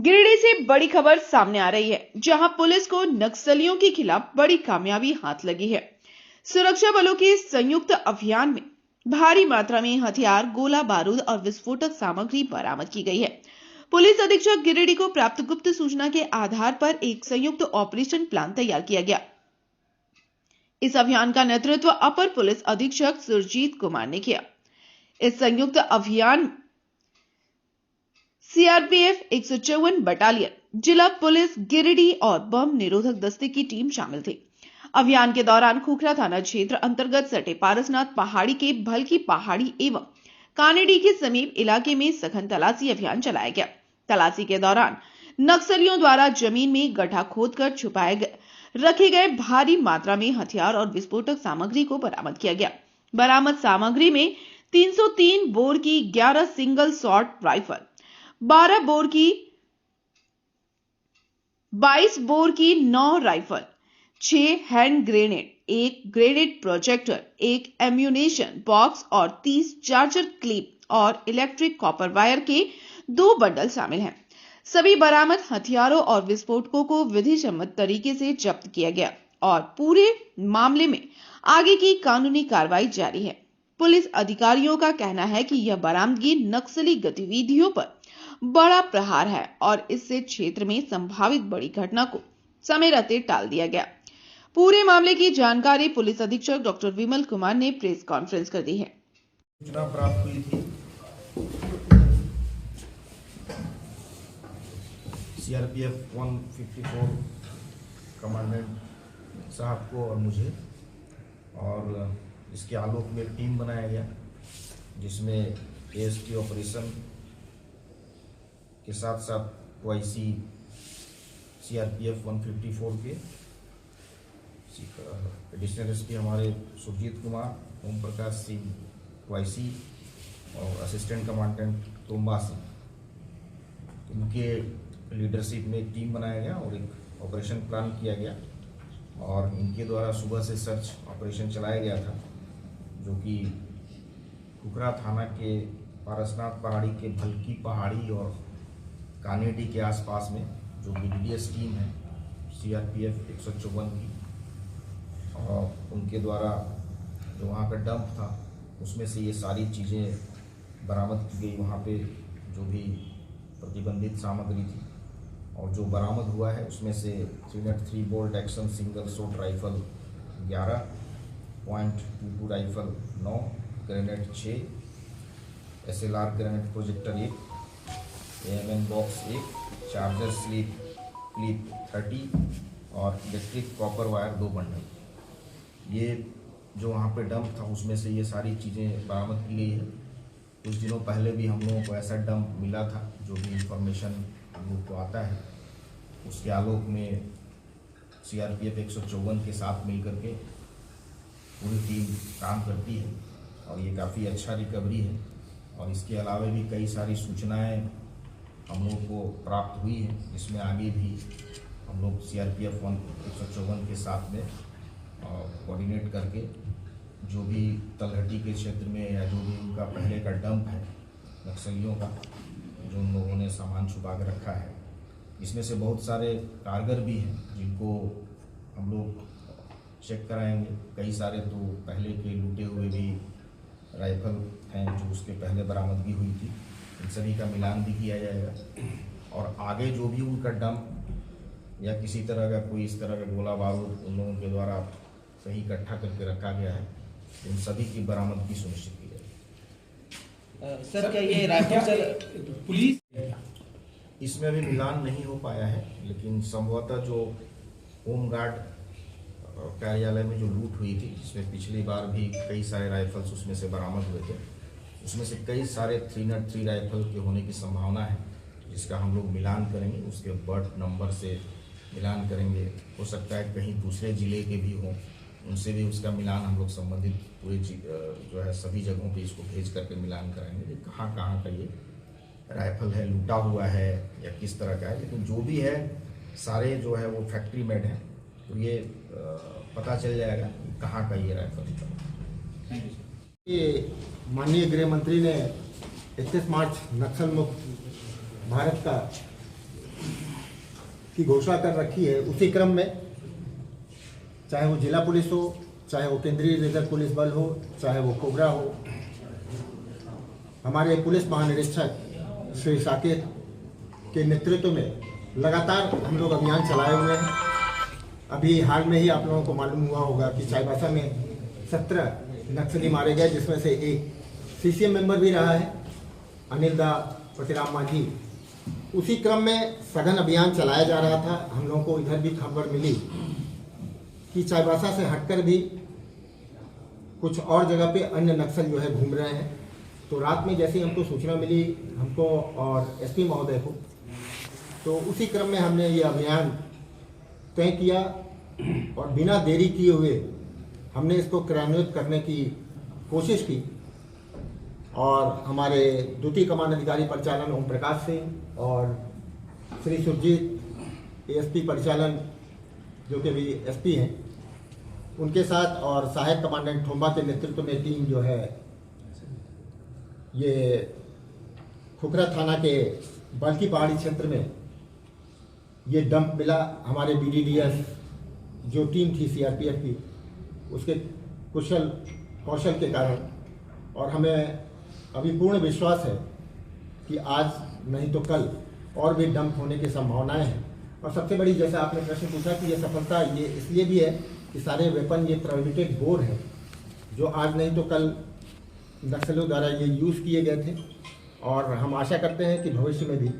गिरिडीह से बड़ी खबर सामने आ रही है, जहां पुलिस को नक्सलियों के खिलाफ बड़ी कामयाबी हाथ लगी है। सुरक्षा बलों के संयुक्त अभियान में भारी मात्रा में हथियार, गोला बारूद और विस्फोटक सामग्री बरामद की गई है। पुलिस अधीक्षक गिरिडीह को प्राप्त गुप्त सूचना के आधार पर एक संयुक्त ऑपरेशन प्लान तैयार किया गया। इस अभियान का नेतृत्व अपर पुलिस अधीक्षक सुरजीत कुमार ने किया। इस संयुक्त अभियान सीआरपीएफ 154 बटालियन, जिला पुलिस गिरिडीह और बम निरोधक दस्ते की टीम शामिल थी। अभियान के दौरान खुखरा थाना क्षेत्र अंतर्गत सटे पारसनाथ पहाड़ी के भलकी पहाड़ी एवं कानेडी के समीप इलाके में सघन तलाशी अभियान चलाया गया। तलाशी के दौरान नक्सलियों द्वारा जमीन में गड्ढा खोदकर रखे गए भारी मात्रा में हथियार और विस्फोटक सामग्री को बरामद किया गया। बरामद सामग्री में 303 बोर की 11 सिंगल शॉट राइफल, 12 बोर की 22 बोर की 9 rifle, 6 hand grenade, 1 grenade projector, 1 ammunition box और 30 चार्जर क्लिप और इलेक्ट्रिक कॉपर वायर के 2 बंडल शामिल हैं। सभी बरामद हथियारों और विस्फोटकों को विधि सम्मत तरीके से जब्त किया गया और पूरे मामले में आगे की कानूनी कार्रवाई जारी है। पुलिस अधिकारियों का कहना है कि यह बरामदगी नक्सली गतिविधियों पर बड़ा प्रहार है और इससे क्षेत्र में संभावित बड़ी घटना को समय रहते टाल दिया गया। पूरे मामले की जानकारी पुलिस अधीक्षक डॉक्टर विमल कुमार ने प्रेस कॉन्फ्रेंस कर दी है। सूचना प्राप्त हुई थी सीआरपीएफ 154 कमांडेंट साहब को और मुझे, और इसके आलोक में टीम बनाया गया जिसमें एएसटी ऑपरेशन के साथ साथ OIC सीआरपीएफ 154 के एडिशनल एसपी हमारे सुरजीत कुमार, ओम प्रकाश सिंह OIC और असिस्टेंट कमांडेंट तोम्बा सिंह, इनके लीडरशिप में एक टीम बनाया गया और एक ऑपरेशन प्लान किया गया और इनके द्वारा सुबह से सर्च ऑपरेशन चलाया गया था, जो कि खुखरा थाना के पारसनाथ पहाड़ी के भलकी पहाड़ी और कानेडी के आसपास में जो BDDS टीम है सीआरपीएफ 154 की, और उनके द्वारा जो वहाँ का डंप था उसमें से ये सारी चीज़ें बरामद की गई। वहाँ पे जो भी प्रतिबंधित सामग्री थी और जो बरामद हुआ है उसमें से 303 bolt action single shot rifle 11, .22 rifle 9, grenade 6, SLR grenade projector 1, AMN box 1, charger clip 30 और इलेक्ट्रिक कॉपर वायर 2 बंडल। ये जो वहाँ पे डंप था उसमें से ये सारी चीज़ें बरामद की गई है। कुछ दिनों पहले भी हम लोगों को ऐसा डंप मिला था, जो भी इंफॉर्मेशन हम लोग को आता है उसके आलोक में सीआरपीएफ 154 के साथ मिलकर के पूरी टीम काम करती है और ये काफ़ी अच्छा रिकवरी है। और इसके अलावा भी कई सारी सूचनाएं हम लोग को प्राप्त हुई है, जिसमें आगे भी हम लोग सीआरपीएफ 154 के साथ में कोऑर्डिनेट करके जो भी तलहटी के क्षेत्र में या जो भी उनका पहले का डंप है नक्सलियों का, जो उन लोगों ने सामान छुपा कर रखा है, इसमें से बहुत सारे कारगर भी हैं जिनको हम लोग चेक कराएंगे। कई सारे तो पहले के लूटे हुए भी राइफल हैं जो उसके पहले बरामदगी हुई थी, इन सभी का मिलान भी किया जाएगा। और आगे जो भी उनका डंप या किसी तरह का कोई इस तरह का गोला बारूद उन लोगों के द्वारा कहीं इकट्ठा करके रखा गया है, इन सभी की बरामदगी सुनिश्चित की जाएगी। सर, क्या ये राइफल पुलिस इसमें अभी मिलान नहीं हो पाया है, लेकिन संभवतः जो होमगार्ड कार्यालय में जो लूट हुई थी, जिसमें पिछली बार भी कई सारे राइफल्स उसमें से बरामद हुए थे, उसमें से कई सारे 303 राइफल के होने की संभावना है, जिसका हम लोग मिलान करेंगे, उसके बर्थ नंबर से मिलान करेंगे। हो सकता है कहीं दूसरे ज़िले के भी हों, उनसे भी उसका मिलान हम लोग संबंधित पूरे जो है सभी जगहों पे इसको भेज करके मिलान कराएंगे कि कहाँ कहाँ का ये राइफल है, लूटा हुआ है या किस तरह का है। लेकिन जो भी है सारे जो है वो फैक्ट्री मेड है, तो ये पता चल जाएगा कि कहाँ का ये राइफल है। ये माननीय गृह मंत्री ने 31 मार्च नक्सल मुक्त भारत का की घोषणा कर रखी है, उसी क्रम में चाहे वो जिला पुलिस हो, चाहे वो केंद्रीय रिजर्व पुलिस बल हो, चाहे वो कोबरा हो, हमारे पुलिस महानिरीक्षक श्री साकेत के नेतृत्व में लगातार हम लोग अभियान चलाए हुए हैं। अभी हाल में ही आप लोगों को मालूम हुआ होगा कि चाईबासा में 17 नक्सली मारे गए, जिसमें से एक सीसीएम मेंबर भी रहा है, अनिल दा पतिराम मांझी। उसी क्रम में सघन अभियान चलाया जा रहा था। हम लोगों को इधर भी खबर मिली कि चाईबासा से हटकर भी कुछ और जगह पे अन्य नक्सल जो है घूम रहे हैं। तो रात में जैसे ही हमको सूचना मिली, हमको और एसपी महोदय को, तो उसी क्रम में हमने ये अभियान तय किया और बिना देरी किए हुए हमने इसको क्रियान्वित करने की कोशिश की। और हमारे द्वितीय कमान अधिकारी परिचालन ओम प्रकाश सिंह और श्री सुरजीत एएसपी परिचालन जो कि अभी एसपी हैं, उनके साथ और सहायक कमांडेंट थोम्बा के नेतृत्व में टीम जो है ये खुखरा थाना के बल्की पहाड़ी क्षेत्र में ये डंप मिला। हमारे बीडीडीएस जो टीम थी सीआरपीएफ की, उसके कुशल कौशल के कारण, और हमें अभी पूर्ण विश्वास है कि आज नहीं तो कल और भी डंप होने की संभावनाएं हैं। और सबसे बड़ी, जैसा आपने प्रश्न पूछा कि ये सफलता ये इसलिए भी है कि सारे वेपन ये प्रोहिबिटेड बोर है, जो आज नहीं तो कल नक्सलियों द्वारा ये यूज़ किए गए थे। और हम आशा करते हैं कि भविष्य में भी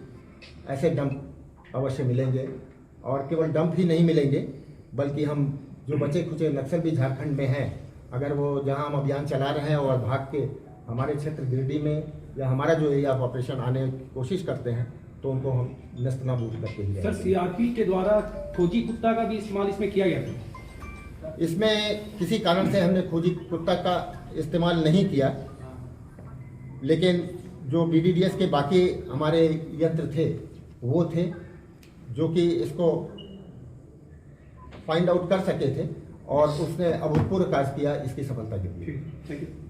ऐसे डंप अवश्य मिलेंगे, और केवल डंप ही नहीं मिलेंगे बल्कि हम जो बचे खुचे नक्सल भी झारखंड में हैं, अगर वो जहां हम अभियान चला रहे हैं और भाग के हमारे क्षेत्र गिरिडीह में या हमारा जो एरिया ऑफ ऑपरेशन आने की कोशिश करते हैं, तो उनको हम नेस्तनाबूद करके ही सर, सीआरपी के द्वारा खोजी कुत्ता का भी इस्तेमाल इसमें किया गया था? इसमें किसी कारण से हमने खोजी कुत्ता का इस्तेमाल नहीं किया, लेकिन जो बीडीडीएस के बाकी हमारे यंत्र थे वो थे जो कि इसको फाइंड आउट कर सके थे, और उसने अभूतपूर्व कार्य किया इसकी सफलता के लिए। Thank you.